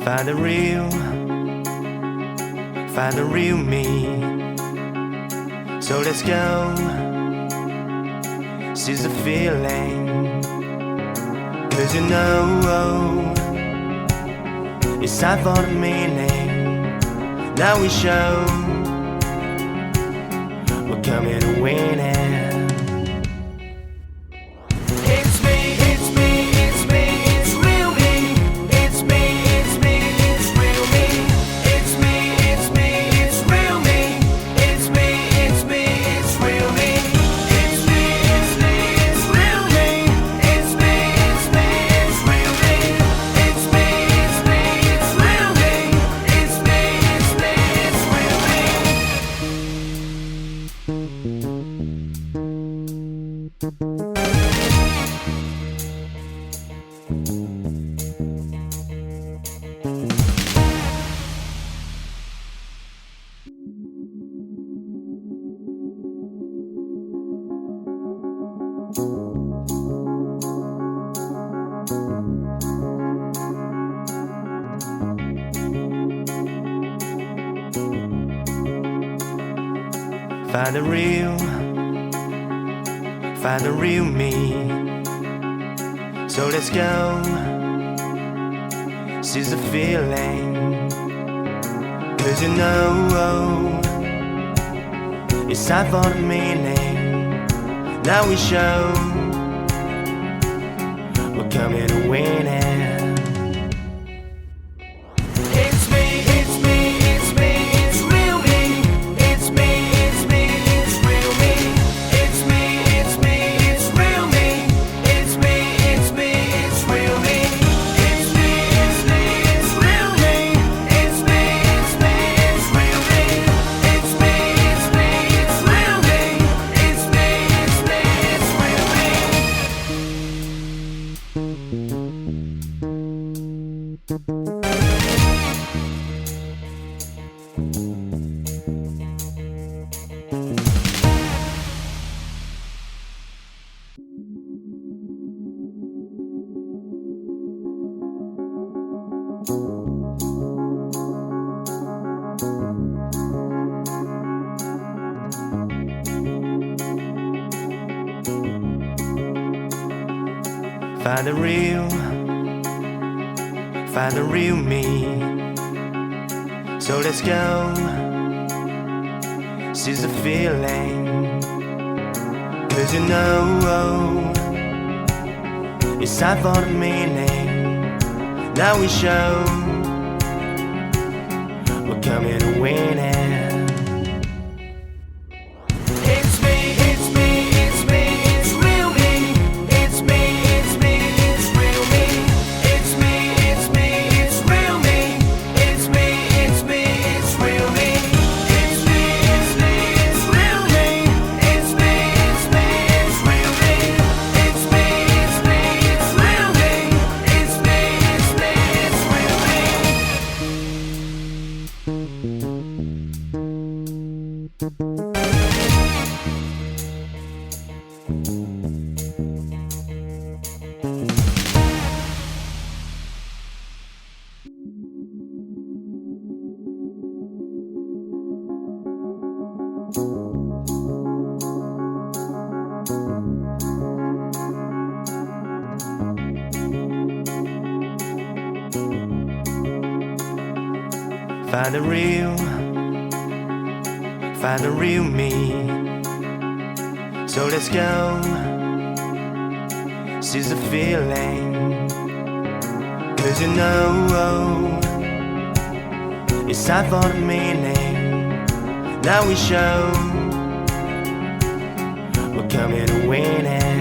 Find the real me. So let's go, seize the feeling. 'Cause you know it's time for the meaning. Now we show we're coming to win it. Find the real me. So let's go, seize the feeling. 'Cause you know it's time for the meaning. Now we show we're coming to win it. Find the real me. So let's go, seize the feeling. 'Cause you know it's time for the meaning. Now we show we're coming to win it. Find the real me. So let's go, seize the feeling. 'Cause you know it's time for the meaning. Now we show we're coming to win it.